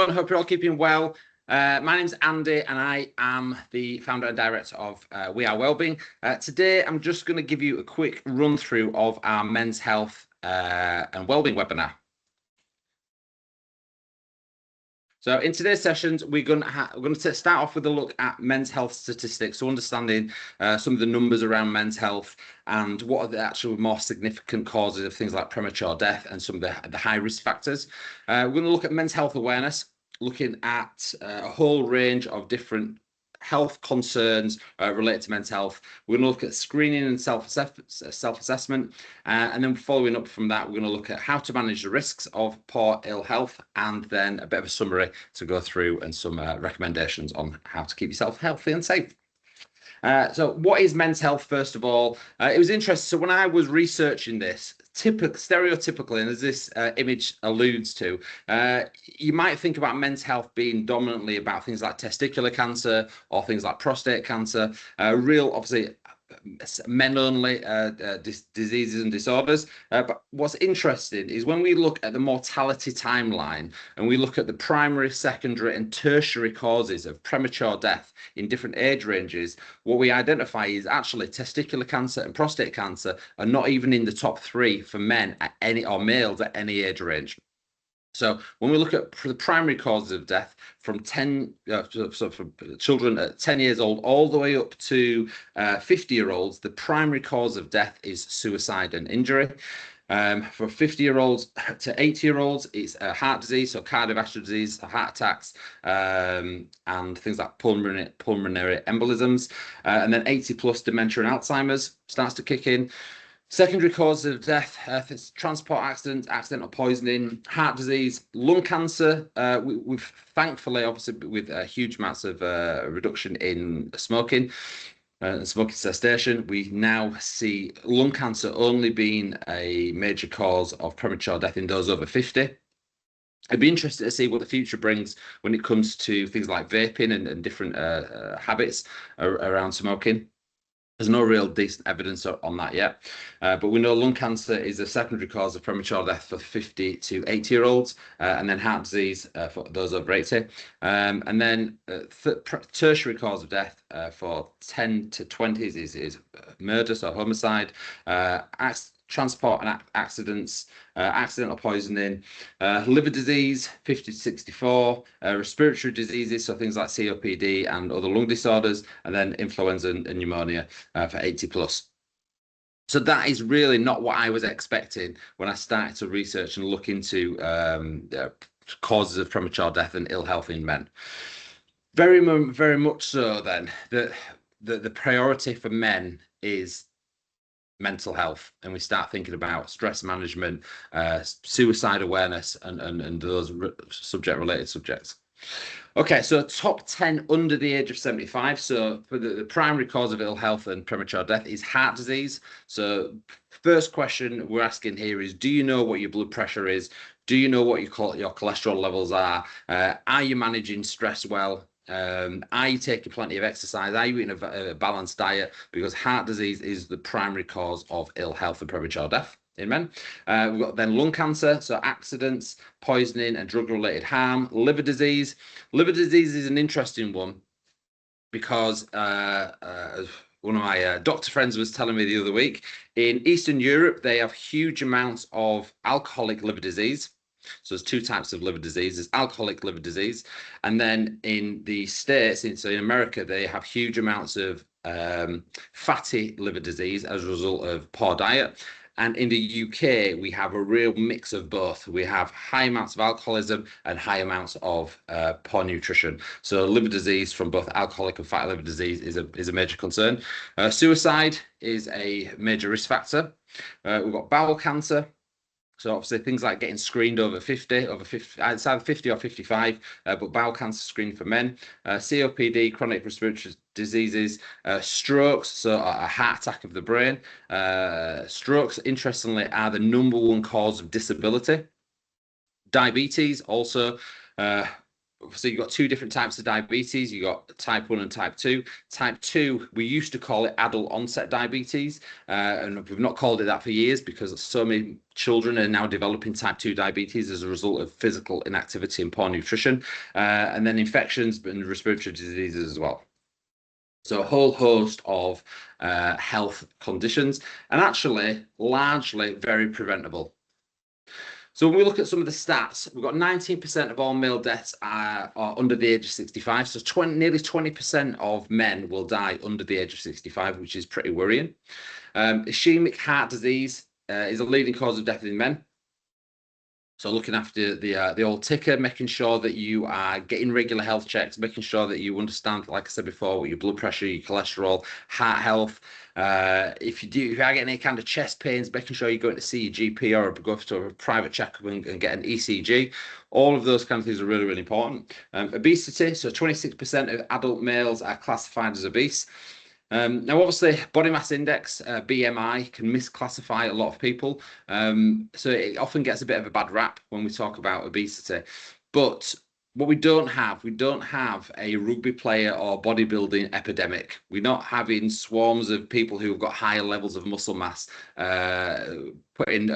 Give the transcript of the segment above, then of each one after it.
everyone. Hope you're all keeping well. My name's Andy and I am the founder and director of We Are Wellbeing. Today, I'm just going to give you a quick run through of our men's health and wellbeing webinar. So in today's sessions, we're going to start off with a look at men's health statistics, so understanding some of the numbers around men's health and what are the actual more significant causes of things like premature death and some of the high risk factors. We're going to look at men's health awareness, looking at a whole range of different health concerns related to men's health. We're going to look at screening and self-assessment, and then following up from that, we're going to look at how to manage the risks of poor ill health, and then a bit of a summary to go through and some recommendations on how to keep yourself healthy and safe. So what is men's health, first of all? It was interesting. So when I was researching this, stereotypically, and as this image alludes to, you might think about men's health being dominantly about things like testicular cancer or things like prostate cancer, obviously, men only diseases and disorders. But what's interesting is when we look at the mortality timeline and we look at the primary, secondary and tertiary causes of premature death in different age ranges, what we identify is actually testicular cancer and prostate cancer are not even in the top 3 for men at any, or males at any age range. So when we look at the primary causes of death from from children at 10 years old all the way up to 50-year-olds, the primary cause of death is suicide and injury. For 50-year-olds to 80-year-olds, it's heart disease, so cardiovascular disease, heart attacks, and things like pulmonary embolisms. And then 80+ dementia and Alzheimer's starts to kick in. Secondary causes of death, transport accidents, accidental poisoning, heart disease, lung cancer. We've thankfully, obviously, with huge amounts of reduction in smoking and smoking cessation, we now see lung cancer only being a major cause of premature death in those over 50. I'd be interested to see what the future brings when it comes to things like vaping and different habits around smoking. There's no real decent evidence on that yet, but we know lung cancer is a secondary cause of premature death for 50 to 80-year-olds, and then heart disease for those over 80, and then tertiary cause of death for 10 to 20s is murder, so homicide, transport and accidents, accidental poisoning, liver disease, 50 to 64, respiratory diseases, so things like COPD and other lung disorders, and then influenza and pneumonia for 80+. So that is really not what I was expecting when I started to research and look into causes of premature death and ill health in men. Very much so then, the priority for men is mental health, and we start thinking about stress management, suicide awareness, and those related subjects. Okay, so top 10 under the age of 75. So for the primary cause of ill health and premature death is heart disease. So first question we're asking here is, do you know what your blood pressure is? Do you know what your cholesterol levels are? Are you managing stress well? Are you taking plenty of exercise? Are you eating a balanced diet? Because heart disease is the primary cause of ill health and premature death in men. We've got then lung cancer, so accidents, poisoning and drug-related harm. Liver disease. Liver disease is an interesting one because one of my doctor friends was telling me the other week, in Eastern Europe, they have huge amounts of alcoholic liver disease. So there's 2 types of liver disease. There's alcoholic liver disease, and then in the States, so in America, they have huge amounts of fatty liver disease as a result of poor diet. And in the UK, we have a real mix of both. We have high amounts of alcoholism and high amounts of poor nutrition. So liver disease from both alcoholic and fatty liver disease is a major concern. Suicide is a major risk factor. We've got bowel cancer. So obviously things like getting screened over 50, it's either 50 or 55, but bowel cancer screening for men, COPD, chronic respiratory diseases, strokes, so a heart attack of the brain. Strokes, interestingly, are the #1 cause of disability. Diabetes also, so you've got two different types of diabetes. You've got type 1 and type 2. Type 2, we used to call it adult onset diabetes, and we've not called it that for years because so many children are now developing type 2 diabetes as a result of physical inactivity and poor nutrition, and then infections and respiratory diseases as well. So a whole host of health conditions, and actually largely very preventable. So when we look at some of the stats, we've got 19% of all male deaths are under the age of 65. So nearly 20% of men will die under the age of 65, which is pretty worrying. Ischemic heart disease is a leading cause of death in men. So looking after the old ticker, making sure that you are getting regular health checks, making sure that you understand, like I said before, your blood pressure, your cholesterol, heart health. If you are getting any kind of chest pains, making sure you're going to see your GP or go to a private checkup and get an ECG. All of those kind of things are really, really important. Obesity, so 26% of adult males are classified as obese. Now, obviously, body mass index, BMI, can misclassify a lot of people. So it often gets a bit of a bad rap when we talk about obesity. But what we don't have a rugby player or bodybuilding epidemic. We're not having swarms of people who've got higher levels of muscle mass putting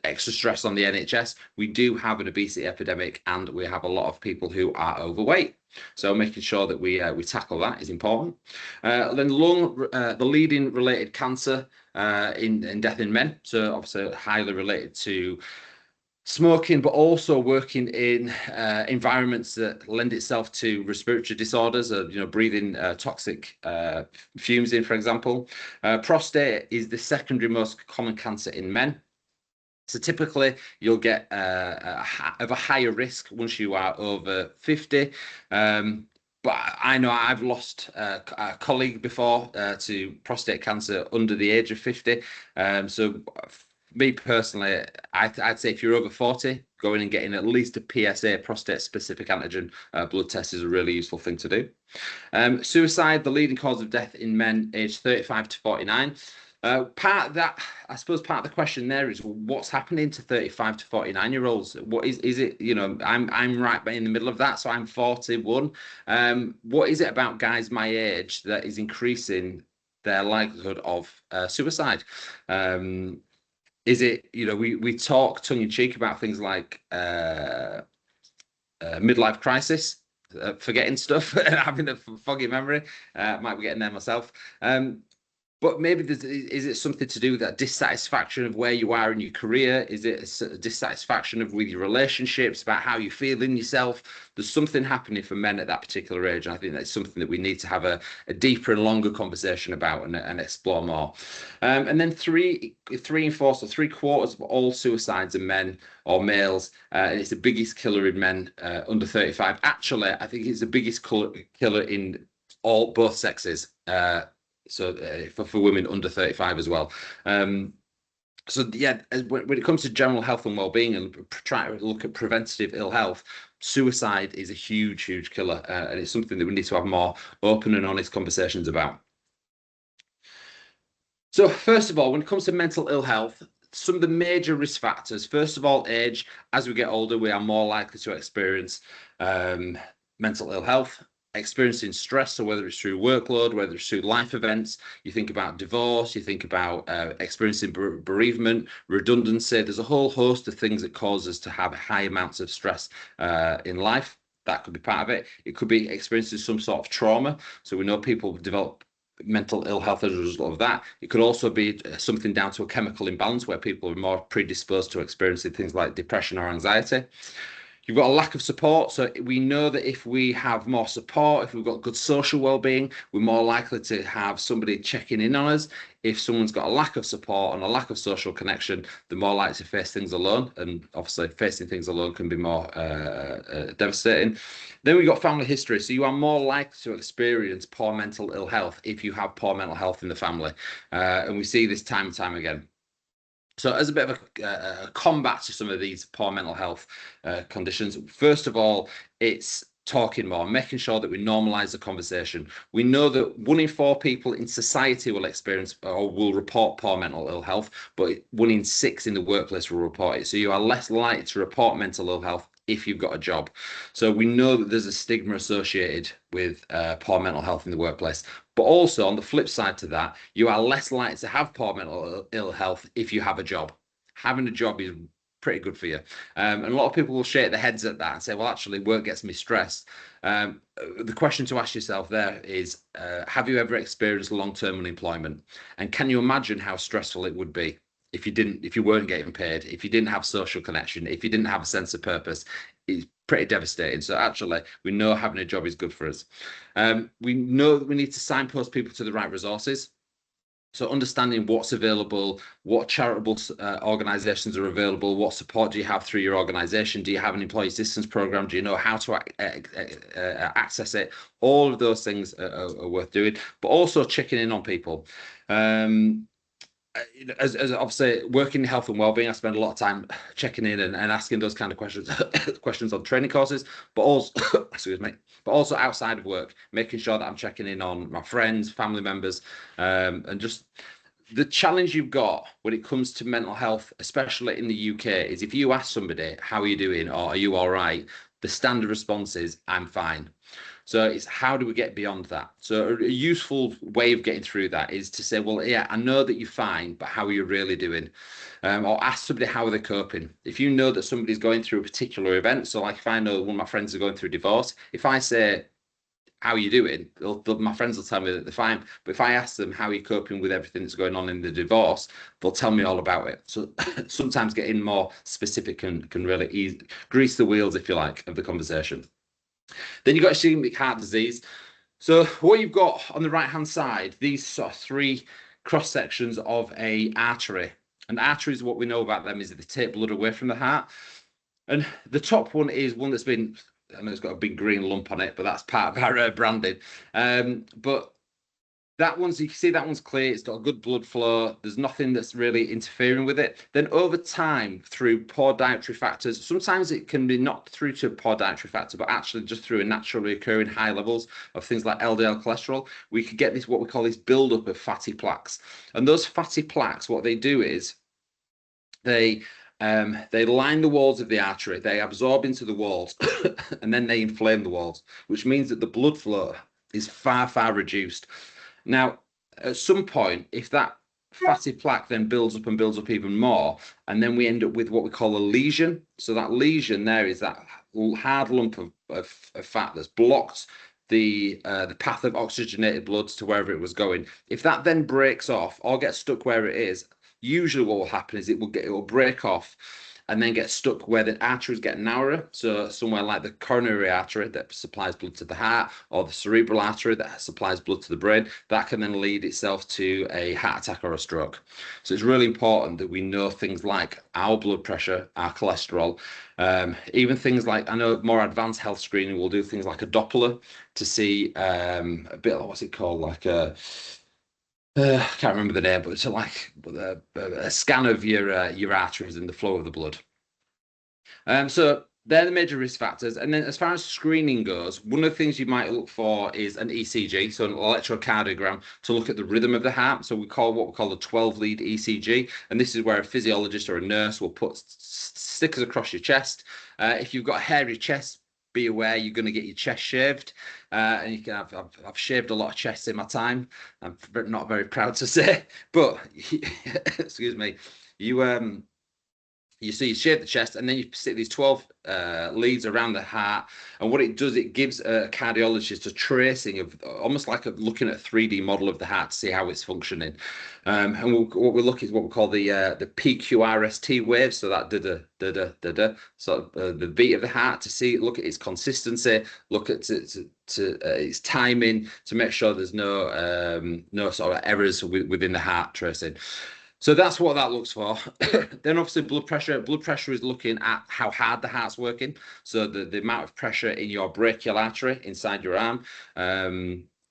extra stress on the NHS. We do have an obesity epidemic, and we have a lot of people who are overweight. So making sure that we tackle that is important. Then lung, the leading related cancer in death in men. So obviously highly related to smoking, but also working in environments that lend itself to respiratory disorders, breathing toxic fumes in, for example. Prostate is the secondary most common cancer in men. So typically you'll get a higher risk once you are over 50. But I know I've lost a colleague before to prostate cancer under the age of 50. So me personally, I'd say if you're over 40, going and getting at least a PSA, prostate-specific antigen blood test, is a really useful thing to do. Suicide, the leading cause of death in men aged 35 to 49. Part of that, I suppose, part of the question there is, well, what's happening to 35 to 49-year-olds? What is it? I'm right in the middle of that, so I'm 41. What is it about guys my age that is increasing their likelihood of suicide? Is it, we talk tongue in cheek about things like midlife crisis, forgetting stuff, having a foggy memory. Might be getting there myself. But maybe is it something to do with that dissatisfaction of where you are in your career? Is it a dissatisfaction with your relationships, about how you feel in yourself? There's something happening for men at that particular age, and I think that's something that we need to have a deeper and longer conversation about and explore more. And then three and four, so 3/4 of all suicides are men or males, and it's the biggest killer in men under 35. Actually, I think it's the biggest killer in both sexes. So for women under 35 as well. So yeah, when it comes to general health and well-being and trying to look at preventative ill health, suicide is a huge, huge killer, and it's something that we need to have more open and honest conversations about. So first of all, when it comes to mental ill health, some of the major risk factors, first of all, age. As we get older, we are more likely to experience mental ill health. Experiencing stress, so whether it's through workload, whether it's through life events, you think about divorce, you think about experiencing bereavement, redundancy. There's a whole host of things that cause us to have high amounts of stress in life. That could be part of it. It could be experiencing some sort of trauma. So we know people develop mental ill health as a result of that. It could also be something down to a chemical imbalance where people are more predisposed to experiencing things like depression or anxiety. You've got a lack of support. So we know that if we have more support, if we've got good social well-being, we're more likely to have somebody checking in on us. If someone's got a lack of support and a lack of social connection, they're more likely to face things alone. And obviously facing things alone can be more devastating. Then we've got family history. So you are more likely to experience poor mental ill health if you have poor mental health in the family. And we see this time and time again. So as a bit of a combat to some of these poor mental health conditions, first of all, it's talking more, making sure that we normalize the conversation. We know that 1 in 4 people in society will experience or will report poor mental ill health, but 1 in 6 in the workplace will report it. So you are less likely to report mental ill health if you've got a job. So we know that there's a stigma associated with poor mental health in the workplace. But also on the flip side to that, you are less likely to have poor mental ill health if you have a job. Having a job is pretty good for you. And a lot of people will shake their heads at that and say, well, actually, work gets me stressed. The question to ask yourself there is, have you ever experienced long-term unemployment? And can you imagine how stressful it would be if you weren't getting paid, if you didn't have social connection, if you didn't have a sense of purpose? It's pretty devastating. So actually, we know having a job is good for us. We know that we need to signpost people to the right resources. So understanding what's available, what charitable organisations are available, what support do you have through your organisation? Do you have an employee assistance programme? Do you know how to access it? All of those things are worth doing, but also checking in on people. As obviously working in health and wellbeing, I spend a lot of time checking in and asking those kind of questions questions on training courses, but also excuse me, but also outside of work, making sure that I'm checking in on my friends, family members, and just the challenge you've got when it comes to mental health, especially in the UK, is if you ask somebody, how are you doing, or are you all right, the standard response is, I'm fine. So it's how do we get beyond that? So a useful way of getting through that is to say, well, yeah, I know that you're fine, but how are you really doing? Or ask somebody how are they coping. If you know that somebody's going through a particular event, so like if I know one of my friends is going through divorce, if I say, how are you doing? My friends will tell me that they're fine. But if I ask them how are you coping with everything that's going on in the divorce, they'll tell me all about it. So sometimes getting more specific can really grease the wheels, if you like, of the conversation. Then you've got ischemic heart disease. So what you've got on the right-hand side, these sort of 3 cross sections of a artery. And arteries, what we know about them is that they take blood away from the heart. And the top one is one that's been, I know it's got a big green lump on it, but that's part of our branding. But that one's, you can see that one's clear. It's got a good blood flow. There's nothing that's really interfering with it. Then over time, through poor dietary factors, sometimes it can be not through to a poor dietary factor, but actually just through a naturally occurring high levels of things like LDL cholesterol, we could get this, what we call this buildup of fatty plaques. And those fatty plaques, what they do is they line the walls of the artery, they absorb into the walls, and then they inflame the walls, which means that the blood flow is far, far reduced. Now, at some point, if that fatty plaque then builds up and builds up even more, and then we end up with what we call a lesion. So that lesion there is that hard lump of fat that's blocked the path of oxygenated blood to wherever it was going. If that then breaks off or gets stuck where it is, usually what will happen is it will break off and then get stuck where the arteries get narrower. So somewhere like the coronary artery that supplies blood to the heart, or the cerebral artery that supplies blood to the brain, that can then lead itself to a heart attack or a stroke. So it's really important that we know things like our blood pressure, our cholesterol, even things like, I know more advanced health screening will do things like a Doppler to see a bit like, what's it called, like a I can't remember the name, but it's like a scan of your arteries and the flow of the blood. So they're the major risk factors. And then as far as screening goes, one of the things you might look for is an ECG, so an electrocardiogram, to look at the rhythm of the heart. So we call what we call the 12-lead ECG. And this is where a physiologist or a nurse will put stickers across your chest. If you've got a hairy chest, be aware you're going to get your chest shaved, and you can I've shaved a lot of chests in my time. I'm not very proud to say, but excuse me, you shave the chest and then you stick these 12 leads around the heart, and what it does, it gives a cardiologist a tracing of almost like looking at a 3D model of the heart to see how it's functioning. And what we look is what we call the PQRST wave, so that the beat of the heart, to look at its consistency, look at its timing, to make sure there's no sort of errors within the heart tracing. So that's what that looks for. Then obviously blood pressure. Blood pressure is looking at how hard the heart's working. So the amount of pressure in your brachial artery inside your arm.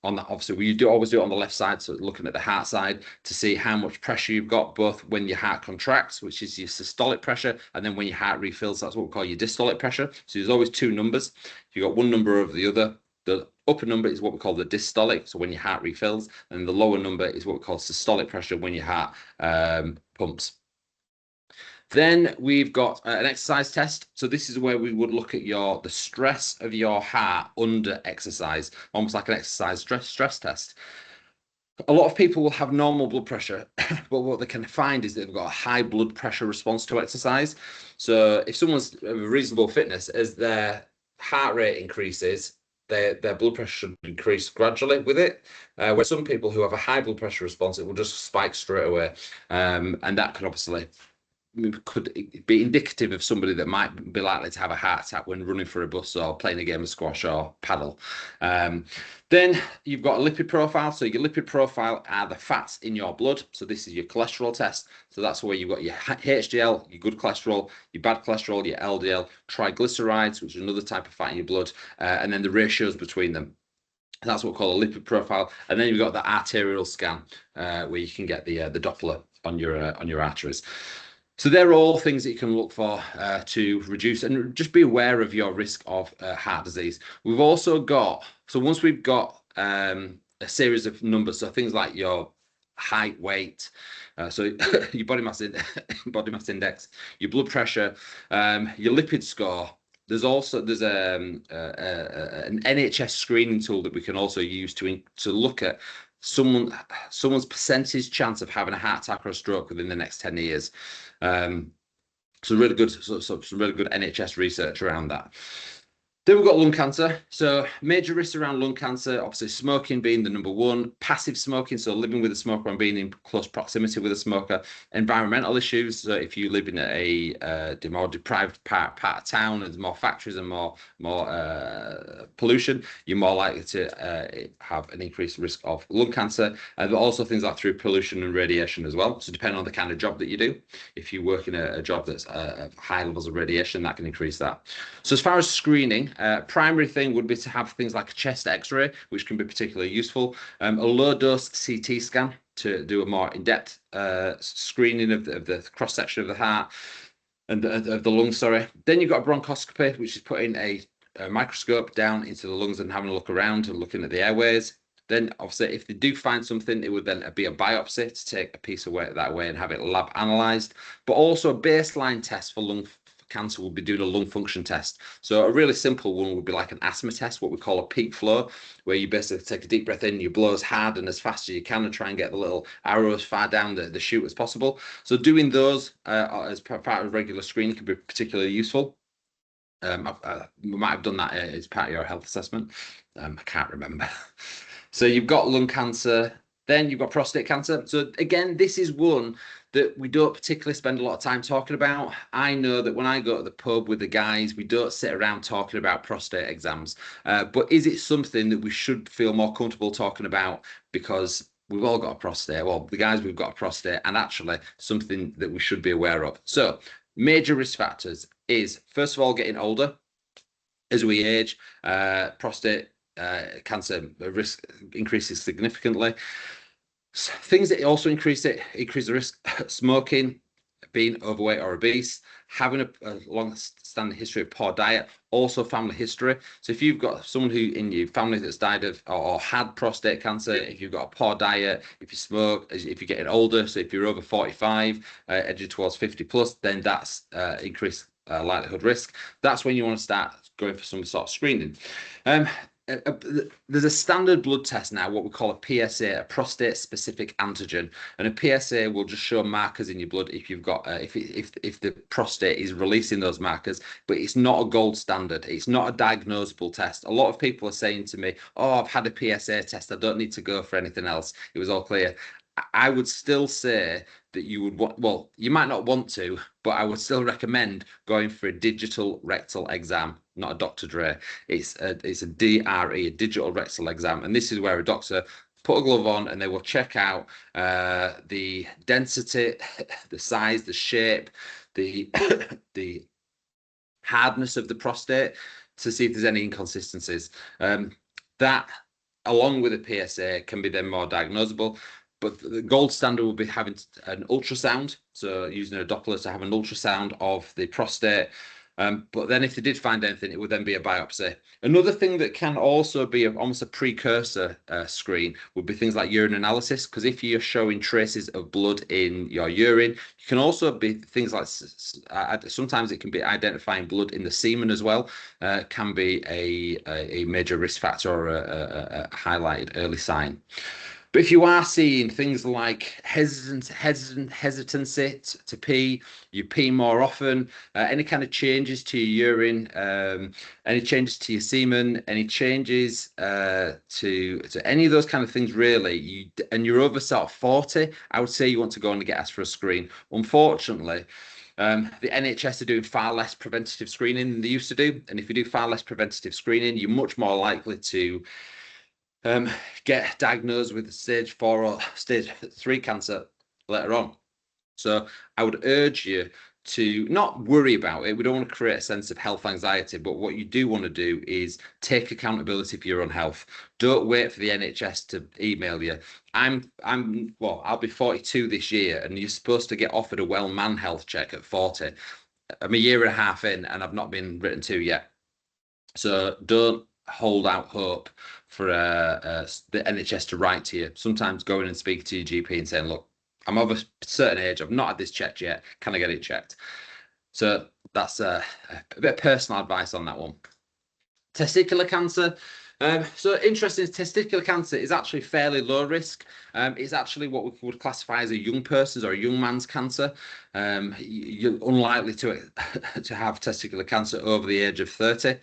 on that. Obviously, we do always do it on the left side, so looking at the heart side to see how much pressure you've got, both when your heart contracts, which is your systolic pressure, and then when your heart refills, that's what we call your systolic pressure. So there's always two numbers. If you've got one number over the other, the upper number is what we call the diastolic, so when your heart refills, and the lower number is what we call systolic pressure when your heart pumps. Then we've got an exercise test. So this is where we would look at the stress of your heart under exercise, almost like an exercise stress test. A lot of people will have normal blood pressure, but what they can find is they've got a high blood pressure response to exercise. So if someone's of a reasonable fitness, as their heart rate increases, their blood pressure should increase gradually with it. Where some people who have a high blood pressure response, it will just spike straight away. And that can obviously could be indicative of somebody that might be likely to have a heart attack when running for a bus or playing a game of squash or paddle. Then you've got a lipid profile. So your lipid profile are the fats in your blood. So this is your cholesterol test. So that's where you've got your HDL, your good cholesterol, your bad cholesterol, your LDL, triglycerides, which is another type of fat in your blood, and then the ratios between them. That's what we call a lipid profile. And then you've got the arterial scan, where you can get the Doppler on your arteries. So they're all things that you can look for to reduce and just be aware of your risk of heart disease. We've also got, so once we've got a series of numbers, so things like your height, weight, so your body mass index, your blood pressure, your lipid score. There's an NHS screening tool that we can also use to look at someone's percentage chance of having a heart attack or a stroke within the next 10 years. Some really good NHS research around that. Then we've got lung cancer. So major risks around lung cancer, obviously smoking being the number one, passive smoking, so living with a smoker and being in close proximity with a smoker, environmental issues. So if you live in a more deprived part of town, and there's more factories and more pollution, you're more likely to have an increased risk of lung cancer. But also things like through pollution and radiation as well. So depending on the kind of job that you do, if you work in a job that's high levels of radiation, that can increase that. So as far as screening, primary thing would be to have things like a chest x-ray, which can be particularly useful, a low dose CT scan to do a more in-depth screening of the cross-section of the heart and of the lungs, sorry. Then you've got a bronchoscopy, which is putting a microscope down into the lungs and having a look around and looking at the airways. Then obviously if they do find something, it would then be a biopsy to take a piece away that way and have it lab analyzed. But also a baseline test for lung cancer will be doing a lung function test. So a really simple one would be like an asthma test, what we call a peak flow, where you basically take a deep breath in, you blow as hard and as fast as you can and try and get the little arrow as far down the chute as possible. So doing those as part of regular screening can be particularly useful. We might have done that as part of your health assessment. I can't remember. So you've got lung cancer, then you've got prostate cancer. So again, this is one that we don't particularly spend a lot of time talking about. I know that when I go to the pub with the guys, we don't sit around talking about prostate exams. But is it something that we should feel more comfortable talking about because we've all got a prostate? Well, the guys, we've got a prostate, and actually something that we should be aware of. So major risk factors is, first of all, getting older. As we age, prostate cancer risk increases significantly. Things that also increase the risk: smoking, being overweight or obese, having a long-standing history of poor diet, also family history. So if you've got someone who in your family that's died of or had prostate cancer, if you've got a poor diet, if you smoke, if you're getting older, so if you're over 45, edging towards 50 plus, then that's increased likelihood risk. That's when you want to start going for some sort of screening. There's a standard blood test now, what we call a PSA, a prostate specific antigen, and a PSA will just show markers in your blood if you've got if the prostate is releasing those markers, but it's not a gold standard. It's not a diagnosable test. A lot of people are saying to me, "Oh, I've had a PSA test. I don't need to go for anything else. It was all clear." I would still say that you would want, well, you might not want to, but I would still recommend going for a digital rectal exam, not a Dr. Dre. It's a DRE, a digital rectal exam. And this is where a doctor put a glove on and they will check out the density, the size, the shape, the the hardness of the prostate to see if there's any inconsistencies. That along with a PSA, can be then more diagnosable. But the gold standard will be having an ultrasound, so using a Doppler to have an ultrasound of the prostate. But then if they did find anything, it would then be a biopsy. Another thing that can also be almost a precursor screen would be things like urine analysis, because if you're showing traces of blood in your urine, you can also be things like sometimes it can be identifying blood in the semen as well. Can be a major risk factor or a highlighted early sign. But if you are seeing things like hesitancy to pee, you pee more often, any kind of changes to your urine, any changes to your semen, any changes to any of those kind of things, really, and you're over sort of 40, I would say you want to go and get asked for a screen. Unfortunately, the NHS are doing far less preventative screening than they used to do. And if you do far less preventative screening, you're much more likely to get diagnosed with stage 4 or stage 3 cancer later on. So I would urge you to not worry about it. We don't want to create a sense of health anxiety, but what you do want to do is take accountability for your own health. Don't wait for the NHS to email you. I'll be 42 this year, and you're supposed to get offered a well man health check at 40. I'm a year and a half in, and I've not been written to yet. So don't hold out hope for the NHS to write to you. Sometimes going and speaking to your GP and saying, look, I'm of a certain age, I've not had this checked yet, can I get it checked? So that's a bit of personal advice on that one. Testicular cancer. So interesting, testicular cancer is actually fairly low risk. It's actually what we would classify as a young person's or a young man's cancer. You're unlikely to have testicular cancer over the age of 30.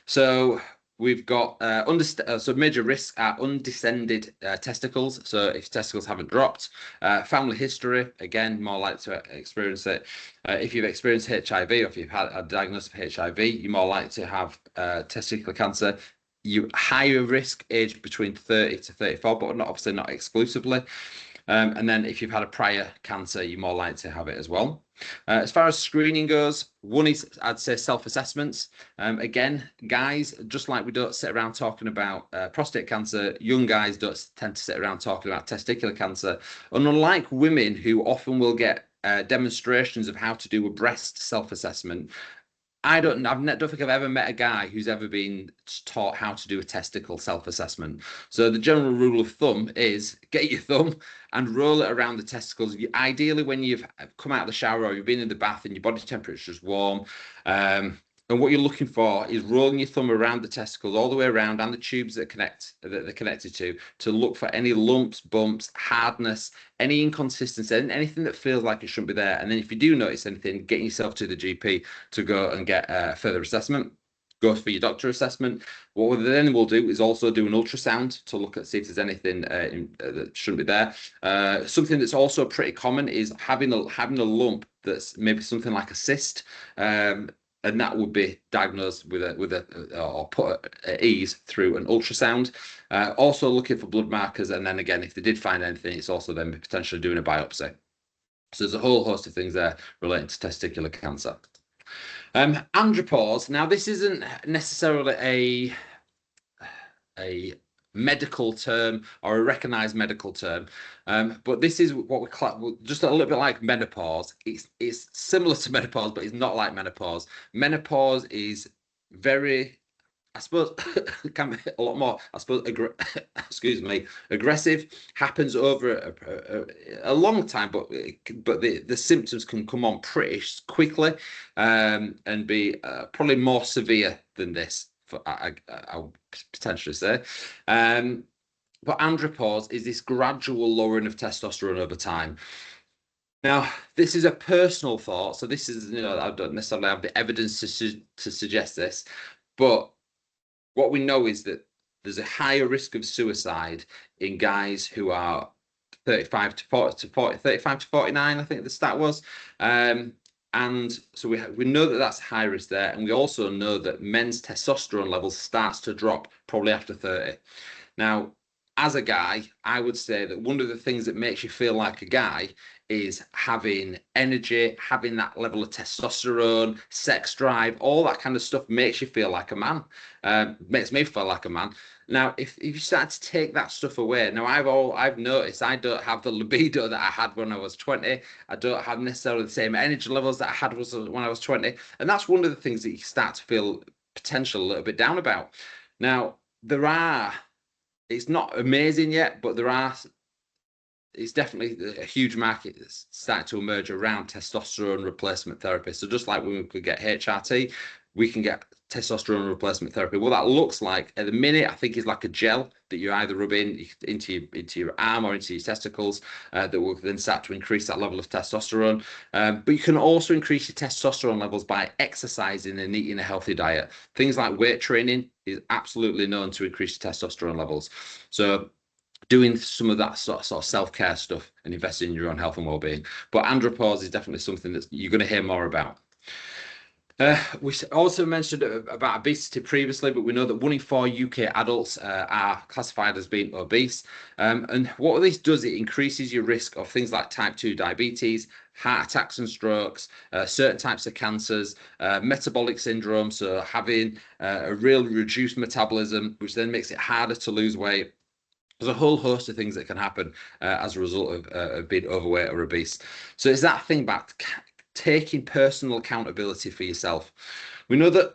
So we've got so major risks are undescended testicles. So if testicles haven't dropped, family history, again, more likely to experience it. If you've experienced HIV or if you've had a diagnosis of HIV, you're more likely to have testicular cancer. You higher risk age between 30 to 34, but obviously not exclusively. And then if you've had a prior cancer, you're more likely to have it as well. As far as screening goes, one is, I'd say, self-assessments. Again, guys, just like we don't sit around talking about prostate cancer, young guys don't tend to sit around talking about testicular cancer. And unlike women who often will get demonstrations of how to do a breast self-assessment, I don't think I've ever met a guy who's ever been taught how to do a testicle self-assessment. So the general rule of thumb is get your thumb and roll it around the testicles. Ideally, when you've come out of the shower or you've been in the bath and your body temperature is warm, and what you're looking for is rolling your thumb around the testicles all the way around and the tubes that they're connected to look for any lumps, bumps, hardness, any inconsistency, anything that feels like it shouldn't be there. And then if you do notice anything, get yourself to the GP to go and get a further assessment. Go for your doctor assessment. What then we'll do is also do an ultrasound to look at see if there's anything that shouldn't be there. Something that's also pretty common is having a lump that's maybe something like a cyst. And that would be diagnosed or put at ease through an ultrasound. Also looking for blood markers, and then again, if they did find anything, it's also then potentially doing a biopsy. So there's a whole host of things there relating to testicular cancer. Andropause. Now, this isn't necessarily a medical term or a recognized medical term, but this is what we call just a little bit like menopause. It's similar to menopause, but it's not like menopause. Menopause is very, I suppose, can be a lot more, I suppose, excuse me, aggressive, happens over a long time, but the symptoms can come on pretty quickly, and be probably more severe than this. I'll potentially say. But andropause is this gradual lowering of testosterone over time. Now, this is a personal thought, so this is, I don't necessarily have the evidence to suggest this, but what we know is that there's a higher risk of suicide in guys who are 35 to 40, 35 to 49, I think the stat was. And so we know that that's high risk there. And we also know that men's testosterone levels starts to drop probably after 30. Now, as a guy, I would say that one of the things that makes you feel like a guy is having energy, having that level of testosterone, sex drive, all that kind of stuff makes you feel like a man. Makes me feel like a man. Now, if you start to take that stuff away, now I've noticed I don't have the libido that I had when I was 20. I don't have necessarily the same energy levels that I had when I was 20. And that's one of the things that you start to feel potential a little bit down about. Now, it's not amazing yet, but it's definitely a huge market that's starting to emerge around testosterone replacement therapy. So just like when we could get HRT, we can get testosterone replacement therapy. What that looks like at the minute, I think, is like a gel that you either rub into your arm or into your testicles that will then start to increase that level of testosterone. But you can also increase your testosterone levels by exercising and eating a healthy diet. Things like weight training is absolutely known to increase your testosterone levels. So doing some of that sort of self-care stuff and investing in your own health and well-being. But andropause is definitely something that you're going to hear more about. We also mentioned about obesity previously, but we know that 1 in 4 UK adults are classified as being obese. And what this does, it increases your risk of things like type 2 diabetes, heart attacks and strokes, certain types of cancers, metabolic syndrome, so having a real reduced metabolism, which then makes it harder to lose weight. There's a whole host of things that can happen as a result of being overweight or obese. So it's that thing about taking personal accountability for yourself. We know that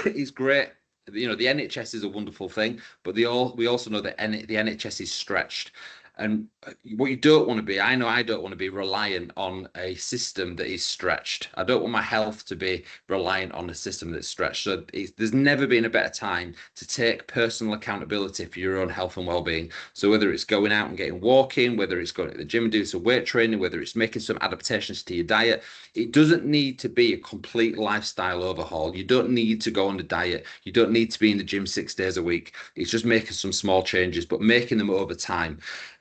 it's great. The NHS is a wonderful thing, but we also know that the NHS is stretched. And what you don't want to be, I know I don't want to be reliant on a system that is stretched. I don't want my health to be reliant on a system that's stretched. So there's never been a better time to take personal accountability for your own health and well-being. So whether it's going out and getting walking, whether it's going to the gym and doing some weight training, whether it's making some adaptations to your diet, it doesn't need to be a complete lifestyle overhaul. You don't need to go on a diet. You don't need to be in the gym 6 days a week. It's just making some small changes, but making them over time.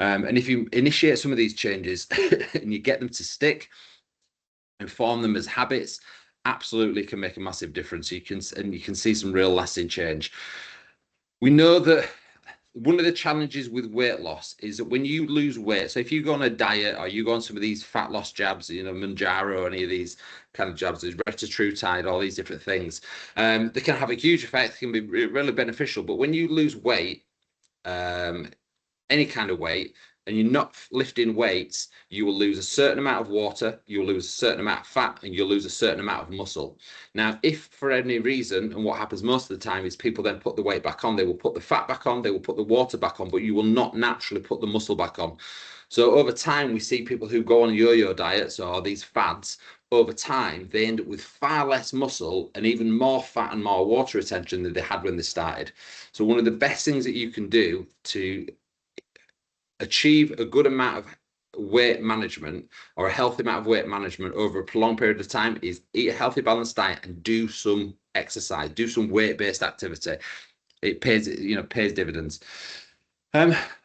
And if you initiate some of these changes and you get them to stick and form them as habits, absolutely can make a massive difference. You can see some real lasting change. We know that one of the challenges with weight loss is that when you lose weight, so if you go on a diet or you go on some of these fat loss jabs, Manjaro, any of these kind of jabs, there's retatrutide, all these different things, they can have a huge effect, they can be really beneficial. But when you lose weight, any kind of weight, and you're not lifting weights, you will lose a certain amount of water, you'll lose a certain amount of fat, and you'll lose a certain amount of muscle. Now, if for any reason, and what happens most of the time is people then put the weight back on, they will put the fat back on, they will put the water back on, but you will not naturally put the muscle back on. So over time, we see people who go on yo-yo diets or these fads, over time, they end up with far less muscle and even more fat and more water retention than they had when they started. So one of the best things that you can do to achieve a good amount of weight management or a healthy amount of weight management over a prolonged period of time is eat a healthy, balanced diet and do some exercise, do some weight-based activity. It pays dividends.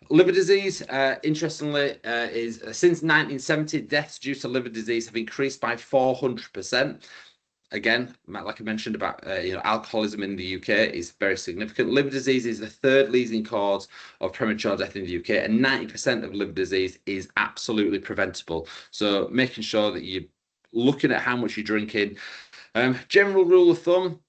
Liver disease, interestingly, is since 1970, deaths due to liver disease have increased by 400%. Again, like I mentioned about alcoholism in the UK is very significant. Liver disease is the third leading cause of premature death in the UK, and 90% of liver disease is absolutely preventable. So making sure that you're looking at how much you're drinking. General rule of thumb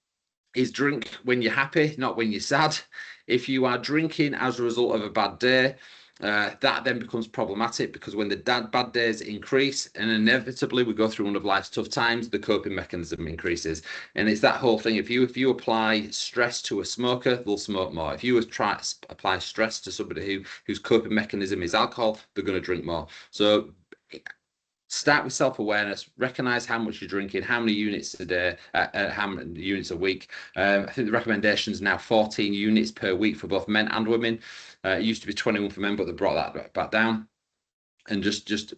is drink when you're happy, not when you're sad. If you are drinking as a result of a bad day, that then becomes problematic because when the bad days increase and inevitably we go through one of life's tough times, the coping mechanism increases. And it's that whole thing. If you apply stress to a smoker, they'll smoke more. If you try to apply stress to somebody whose coping mechanism is alcohol, they're going to drink more. So start with self-awareness, recognize how much you're drinking, how many units a day, how many units a week. I think the recommendation is now 14 units per week for both men and women. It used to be 21 for men, but they brought that back down. And just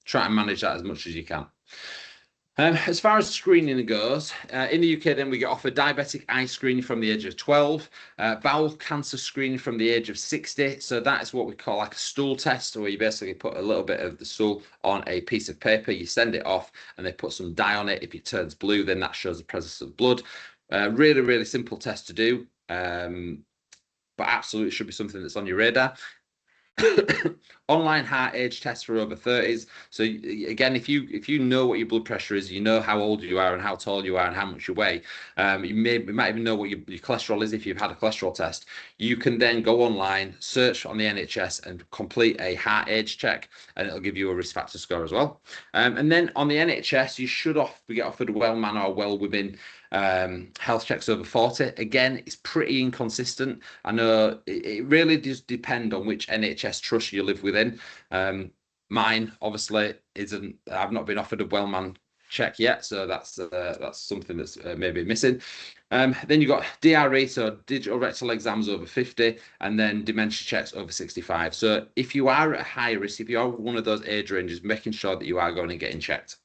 try and manage that as much as you can. As far as screening goes, in the UK, then we get offered diabetic eye screening from the age of 12, bowel cancer screening from the age of 60. So that is what we call like a stool test, where you basically put a little bit of the stool on a piece of paper, you send it off, and they put some dye on it. If it turns blue, then that shows the presence of blood. Really, really simple test to do. but absolutely should be something that's on your radar. Online heart age tests for over 30s. So again, if you know what your blood pressure is, you know how old you are and how tall you are and how much you weigh. You might even know what your cholesterol is if you've had a cholesterol test. You can then go online, search on the NHS, and complete a heart age check, and it'll give you a risk factor score as well. And then on the NHS, you should get offered a well man or well within health checks over 40. Again, it's pretty inconsistent. I know it really does depend on which NHS trust you live within. Mine obviously isn't. I've not been offered a Wellman check yet, so that's something that's maybe missing. Then you've got DRE, so digital rectal exams over 50, and then dementia checks over 65. So if you are at high risk, if you are one of those age ranges, making sure that you are going and getting checked.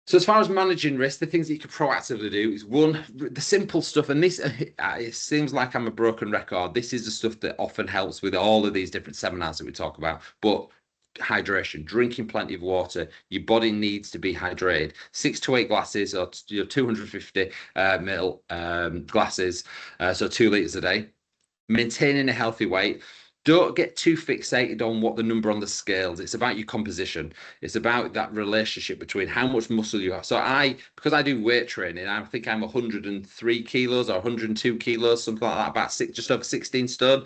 So as far as managing risk, the things that you can proactively do is one, the simple stuff, and this it seems like I'm a broken record. This is the stuff that often helps with all of these different seminars that we talk about. But hydration, drinking plenty of water. Your body needs to be hydrated. 6 to 8 glasses, or 250 ml glasses, so 2 liters a day. Maintaining a healthy weight. Don't get too fixated on what the number on the scales. It's about your composition. It's about that relationship between how much muscle you have. So because I do weight training, I think I'm 103 kilos or 102 kilos, something like that, about just over 16 stone.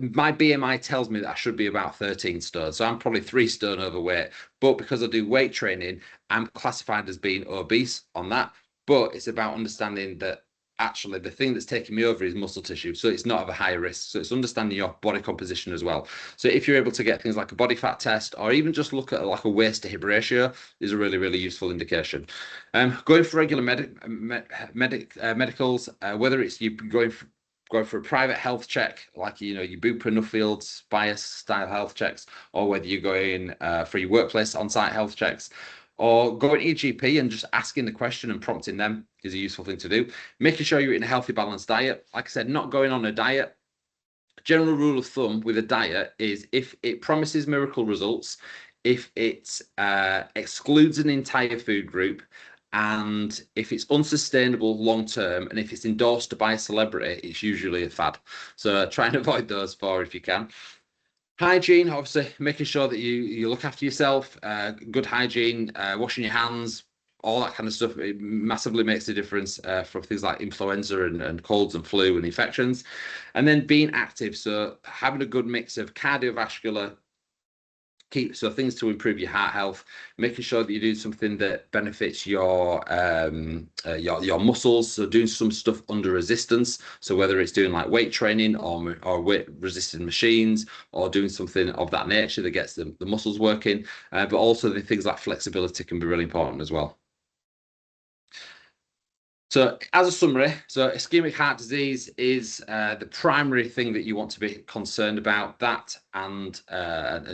My BMI tells me that I should be about 13 stone. So I'm probably 3 stone overweight. But because I do weight training, I'm classified as being obese on that. But it's about understanding that actually the thing that's taking me over is muscle tissue, so it's not of a high risk. So it's understanding your body composition as well. So if you're able to get things like a body fat test, or even just look at like a waist to hip ratio, is a really, really useful indication. Going for regular medicals, whether it's you going for a private health check, like your Bupa, Nuffield, Bias style health checks, or whether you're going for your workplace on-site health checks, or going to your GP and just asking the question and prompting them is a useful thing to do. Making sure you're eating a healthy, balanced diet. Like I said, not going on a diet. General rule of thumb with a diet is if it promises miracle results, if it excludes an entire food group, and if it's unsustainable long term, and if it's endorsed by a celebrity, it's usually a fad. So try and avoid those four if you can. Hygiene, obviously, making sure that you look after yourself, good hygiene, washing your hands, all that kind of stuff. It massively makes a difference for things like influenza and colds and flu and infections. And then being active, so having a good mix of cardiovascular, so things to improve your heart health, making sure that you do something that benefits your muscles, so doing some stuff under resistance, so whether it's doing like weight training or weight resisting machines, or doing something of that nature that gets the muscles working, but also the things like flexibility can be really important as well. So as a summary, so ischemic heart disease is the primary thing that you want to be concerned about, that and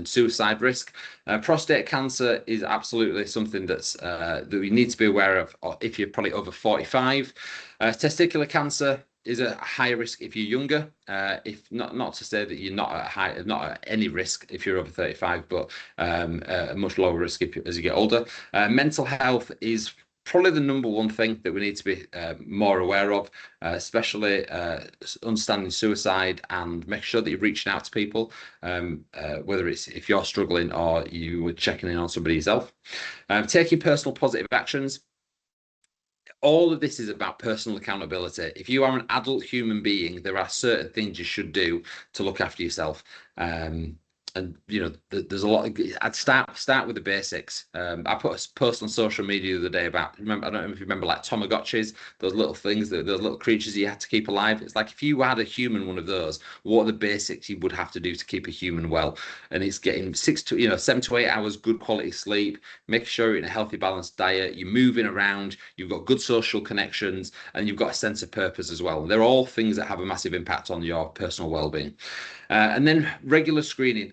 suicide risk. Prostate cancer is absolutely something that we need to be aware of if you're probably over 45. Testicular cancer is a higher risk if you're younger. If not to say that you're not at any risk if you're over 35, but a much lower risk as you get older. Mental health is probably the number one thing that we need to be more aware of, especially understanding suicide and making sure that you're reaching out to people, whether it's if you're struggling or you were checking in on somebody yourself. Taking personal positive actions. All of this is about personal accountability. If you are an adult human being, there are certain things you should do to look after yourself. And there's a lot I'd start with the basics. I put a post on social media the other day about, I don't know if you remember, like Tamagotchis, those little things, those little creatures you had to keep alive. It's like if you had a human one of those, what are the basics you would have to do to keep a human well? And it's getting 7 to 8 hours good quality sleep, making sure you're in a healthy, balanced diet, you're moving around, you've got good social connections, and you've got a sense of purpose as well. They're all things that have a massive impact on your personal well-being. And then regular screening,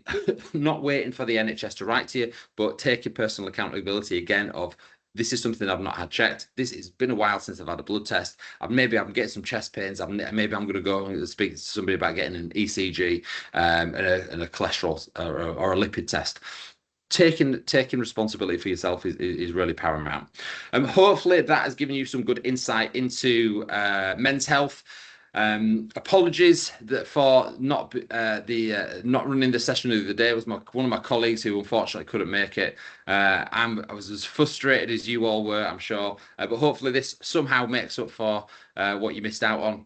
not waiting for the NHS to write to you, but taking personal accountability again of, this is something I've not had checked. This has been a while since I've had a blood test. Maybe I'm getting some chest pains. Maybe I'm going to go and speak to somebody about getting an ECG and a cholesterol or a lipid test. Taking responsibility for yourself is really paramount. Hopefully that has given you some good insight into men's health. Apologies for not not running the session the other day. It was one of my colleagues who unfortunately couldn't make it. I was as frustrated as you all were, I'm sure. But hopefully this somehow makes up for what you missed out on.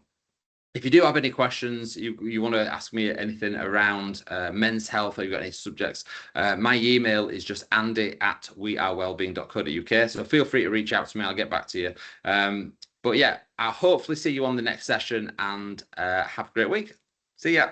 If you do have any questions, you want to ask me anything around men's health, or you've got any subjects, my email is just andy@wearewellbeing.co.uk. So feel free to reach out to me. I'll get back to you. But yeah, I'll hopefully see you on the next session, and have a great week. See ya.